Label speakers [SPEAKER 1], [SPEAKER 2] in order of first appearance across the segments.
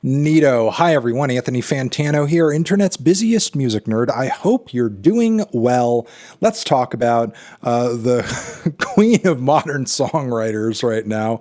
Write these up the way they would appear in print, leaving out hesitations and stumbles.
[SPEAKER 1] Neato. Hi everyone, Anthony Fantano here, internet's busiest music nerd. I hope you're doing well. Let's talk about the queen of modern songwriters right now,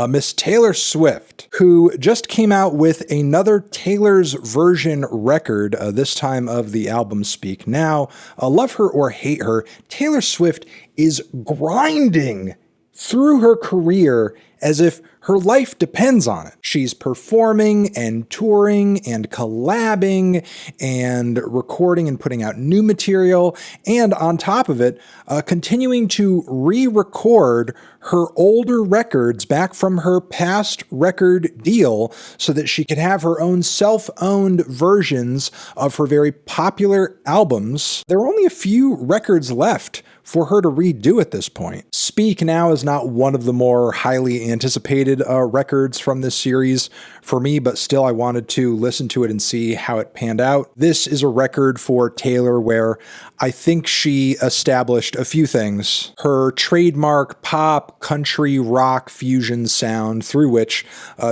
[SPEAKER 1] Miss Taylor Swift, who just came out with another Taylor's version record, this time of the album Speak Now. Love her or hate her, Taylor Swift is grinding through her career as if her life depends on it. She's performing and touring and collabing and recording and putting out new material, and on top of it, continuing to re-record her older records back from her past record deal so that she could have her own self-owned versions of her very popular albums. There are only a few records left for her to redo at this point. Speak Now is not one of the more highly anticipated records from this series for me, but still I wanted to listen to it and see how it panned out. This is a record for Taylor where I think she established a few things. Her trademark pop, country, rock fusion sound through which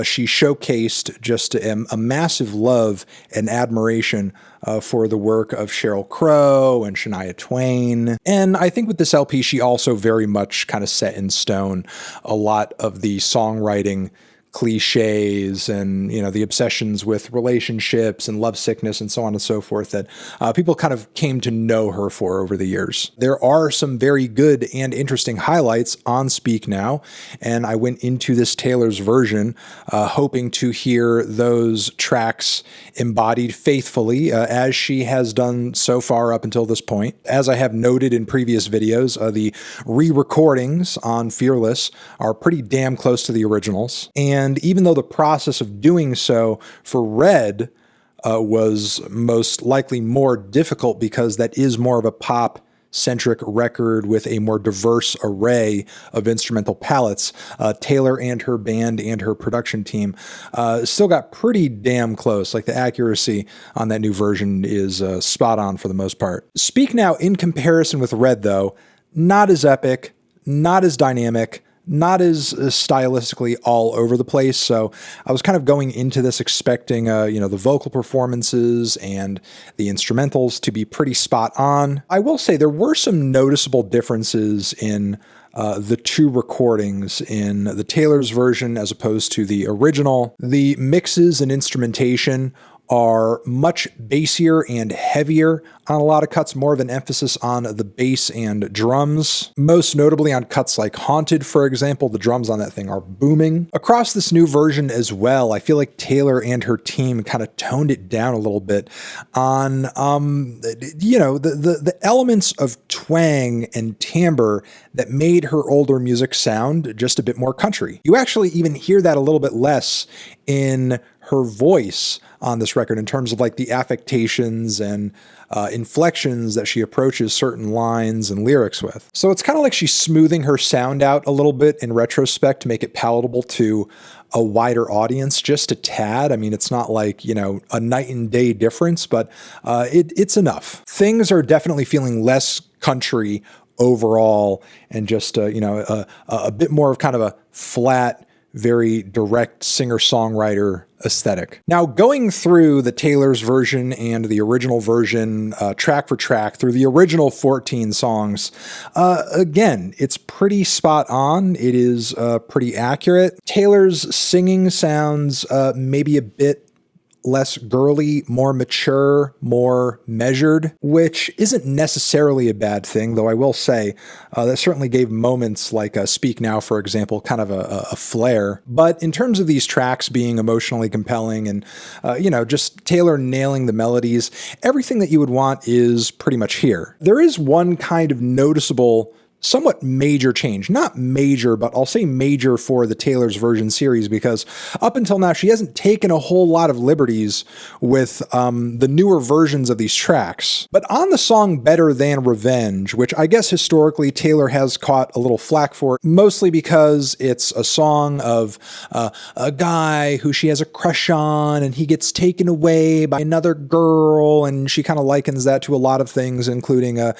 [SPEAKER 1] she showcased just a massive love and admiration for the work of Sheryl Crow and Shania Twain. And I think with this LP, she also very much kind of set in stone a lot of the songwriting cliches and, you know, the obsessions with relationships and love sickness and so on and so forth that people kind of came to know her for over the years. There are some very good and interesting highlights on Speak Now, and I went into this Taylor's version hoping to hear those tracks embodied faithfully as she has done so far up until this point. As I have noted in previous videos, the re-recordings on Fearless are pretty damn close to the originals, and even though the process of doing so for Red was most likely more difficult because that is more of a pop-centric record with a more diverse array of instrumental palettes, Taylor and her band and her production team still got pretty damn close. Like, the accuracy on that new version is spot on for the most part. Speak Now, in comparison with Red, though, not as epic, not as dynamic, not as stylistically all over the place. So I was kind of going into this expecting, the vocal performances and the instrumentals to be pretty spot on. I will say there were some noticeable differences in the two recordings in the Taylor's version as opposed to the original. The mixes and instrumentation are much bassier and heavier on a lot of cuts, more of an emphasis on the bass and drums. Most notably on cuts like Haunted, for example, the drums on that thing are booming. Across this new version as well, I feel like Taylor and her team kind of toned it down a little bit on, the elements of twang and timbre that made her older music sound just a bit more country. You actually even hear that a little bit less in her voice on this record in terms of like the affectations and inflections that she approaches certain lines and lyrics with. So it's kind of like she's smoothing her sound out a little bit in retrospect to make it palatable to a wider audience, just a tad. I mean, it's not like, a night and day difference, but it's enough. Things are definitely feeling less country overall and just, a bit more of kind of a flat, very direct singer-songwriter aesthetic. Now, going through the Taylor's version and the original version, track for track, through the original 14 songs, again, it's pretty spot on. It is pretty accurate. Taylor's singing sounds maybe a bit less girly, more mature, more measured, which isn't necessarily a bad thing, though I will say that certainly gave moments like Speak Now, for example, kind of a flair. But in terms of these tracks being emotionally compelling and, just Taylor nailing the melodies, everything that you would want is pretty much here. There is one kind of noticeable somewhat major change. Not major, but I'll say major for the Taylor's version series, because up until now, she hasn't taken a whole lot of liberties with the newer versions of these tracks. But on the song Better Than Revenge, which I guess historically Taylor has caught a little flack for, mostly because it's a song of a guy who she has a crush on and he gets taken away by another girl, and she kind of likens that to a lot of things, including a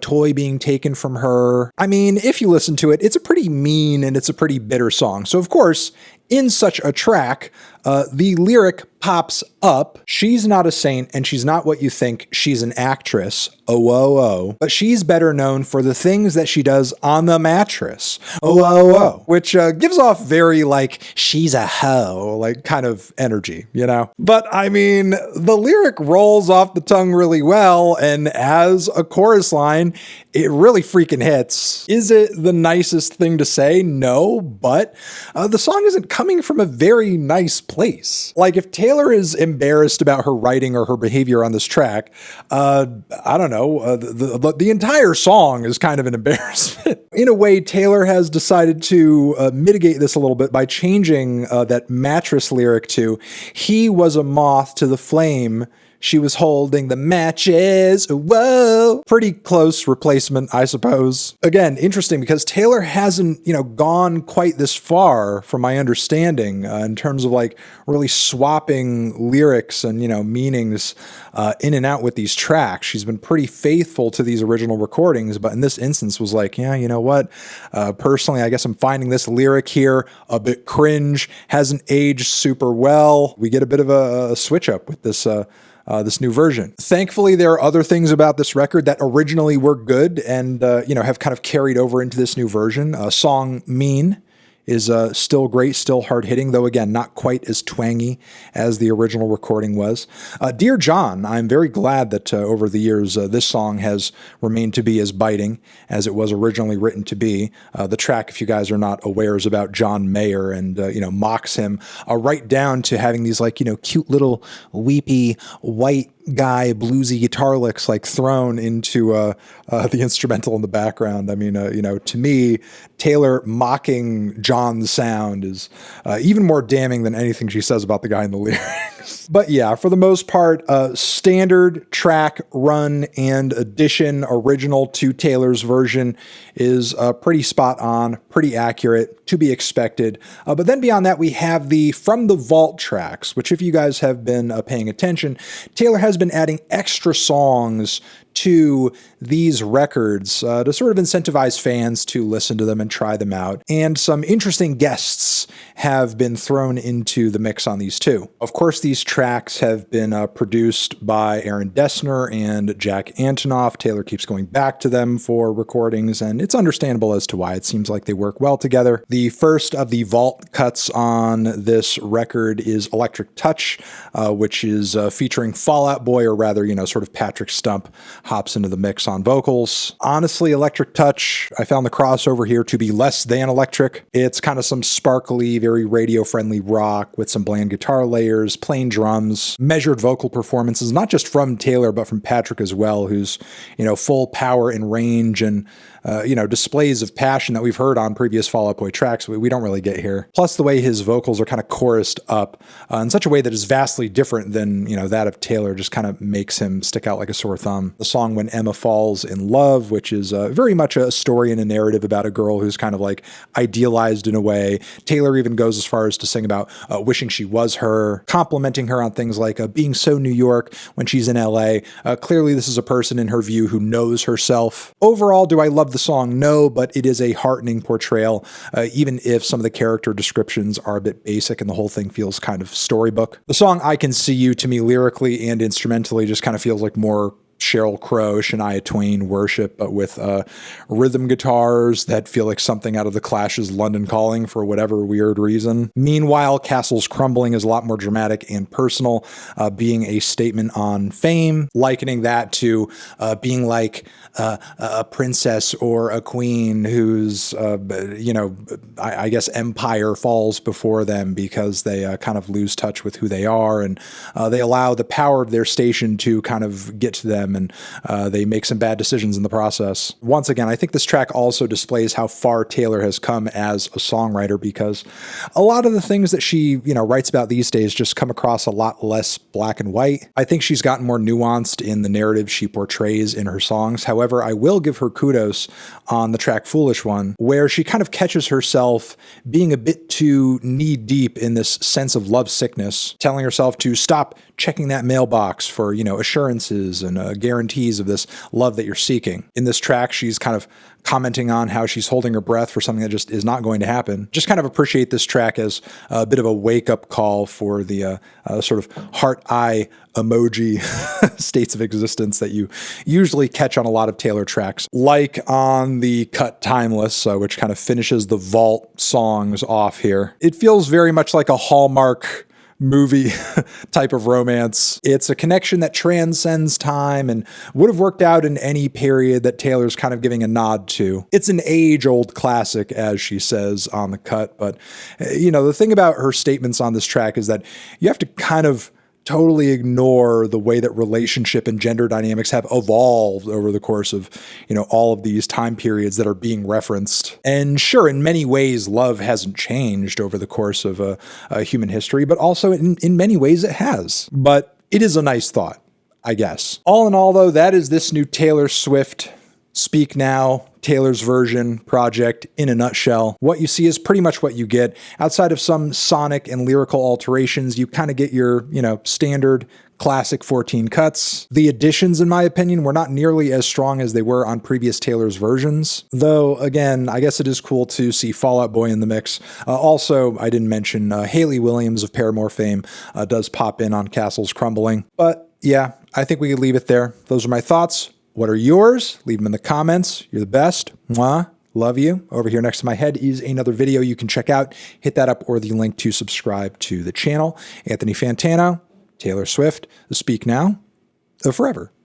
[SPEAKER 1] toy being taken from her. I mean, if you listen to it, it's a pretty mean and it's a pretty bitter song. So of course, in such a track, the lyric pops up. She's not a saint and she's not what you think. She's an actress. Oh, oh, oh. But she's better known for the things that she does on the mattress. Oh, oh, oh. Which gives off very like, she's a hoe, like kind of energy, you know? But I mean, the lyric rolls off the tongue really well. And as a chorus line, it really freaking hits. Is it the nicest thing to say? No, but the song isn't coming from a very nice place. Like if Taylor is embarrassed about her writing or her behavior on this track, I don't know, the entire song is kind of an embarrassment. In a way, Taylor has decided to mitigate this a little bit by changing that mattress lyric to, he was a moth to the flame, she was holding the matches. Whoa. Pretty close replacement, I suppose. Again, interesting because Taylor hasn't, gone quite this far from my understanding in terms of like really swapping lyrics and, meanings in and out with these tracks. She's been pretty faithful to these original recordings, but in this instance was like, yeah, you know what? Personally, I guess I'm finding this lyric here a bit cringe, hasn't aged super well. We get a bit of a switch up with this new version. Thankfully, there are other things about this record that originally were good and, have kind of carried over into this new version. Song Mean is still great, still hard-hitting, though again, not quite as twangy as the original recording was. Dear John, I'm very glad that over the years, this song has remained to be as biting as it was originally written to be. The track, if you guys are not aware, is about John Mayer and, mocks him right down to having these like, cute little weepy white guy bluesy guitar licks like thrown into the instrumental in the background. I mean, to me, Taylor mocking John's sound is even more damning than anything she says about the guy in the lyrics. But yeah, for the most part, standard track run and addition original to Taylor's version is pretty spot on, pretty accurate, to be expected. But then beyond that, we have the From the Vault tracks, which if you guys have been paying attention, Taylor has been adding extra songs to these records to sort of incentivize fans to listen to them and try them out. And some interesting guests have been thrown into the mix on these too. Of course, these tracks have been produced by Aaron Dessner and Jack Antonoff. Taylor keeps going back to them for recordings, and it's understandable as to why. It seems like they work well together. The first of the Vault cuts on this record is Electric Touch, which is featuring Fall Out Boy, or rather, sort of Patrick Stump hops into the mix on vocals. Honestly, Electric Touch, I found the crossover here to be less than electric. It's kind of some sparkly, very radio-friendly rock with some bland guitar layers, plain drums, measured vocal performances, not just from Taylor, but from Patrick as well, who's, full power and range and, displays of passion that we've heard on previous Fall Out Boy tracks we don't really get here. Plus the way his vocals are kind of chorused up in such a way that is vastly different than, that of Taylor, just kind of makes him stick out like a sore thumb. The song When Emma Falls in Love, which is very much a story and a narrative about a girl who's kind of like idealized in a way. Taylor even goes as far as to sing about wishing she was her, complimenting her on things like being so New York when she's in LA. Clearly this is a person in her view who knows herself. Overall, do I love the song? No, but it is a heartening portrayal, even if some of the character descriptions are a bit basic and the whole thing feels kind of storybook. The song I Can See You, to me, lyrically and instrumentally, just kind of feels like more Sheryl Crow, Shania Twain worship, but with rhythm guitars that feel like something out of the Clash's London Calling for whatever weird reason. Meanwhile, Castles Crumbling is a lot more dramatic and personal, being a statement on fame, likening that to being like a princess or a queen whose, I guess empire falls before them because they kind of lose touch with who they are, and they allow the power of their station to kind of get to them, and they make some bad decisions in the process. Once again, I think this track also displays how far Taylor has come as a songwriter, because a lot of the things that she, writes about these days just come across a lot less black and white. I think she's gotten more nuanced in the narrative she portrays in her songs. However, I will give her kudos on the track Foolish One, where she kind of catches herself being a bit too knee-deep in this sense of love sickness, telling herself to stop checking that mailbox for, assurances and guarantees of this love that you're seeking. In this track, she's kind of commenting on how she's holding her breath for something that just is not going to happen. Just kind of appreciate this track as a bit of a wake-up call for the sort of heart-eye emoji states of existence that you usually catch on a lot of Taylor tracks, like on the cut Timeless, which kind of finishes the vault songs off here. It feels very much like a Hallmark movie type of romance. It's a connection that transcends time and would have worked out in any period that Taylor's kind of giving a nod to. It's an age-old classic, as she says on the cut, but the thing about her statements on this track is that you have to kind of totally ignore the way that relationship and gender dynamics have evolved over the course of, all of these time periods that are being referenced. And sure, in many ways, love hasn't changed over the course of a human history, but also in many ways it has. But it is a nice thought, I guess. All in all, though, that is this new Taylor Swift Speak Now, Taylor's version project in a nutshell. What you see is pretty much what you get. Outside of some sonic and lyrical alterations, you kind of get your, standard classic 14 cuts. The additions, in my opinion, were not nearly as strong as they were on previous Taylor's versions. Though, again, I guess it is cool to see Fall Out Boy in the mix. Also, I didn't mention Hayley Williams of Paramore fame does pop in on Castles Crumbling. But yeah, I think we could leave it there. Those are my thoughts. What are yours? Leave them in the comments. You're the best. Mwah. Love you. Over here next to my head is another video you can check out. Hit that up or the link to subscribe to the channel. Anthony Fantano, Taylor Swift, the Speak Now of Forever.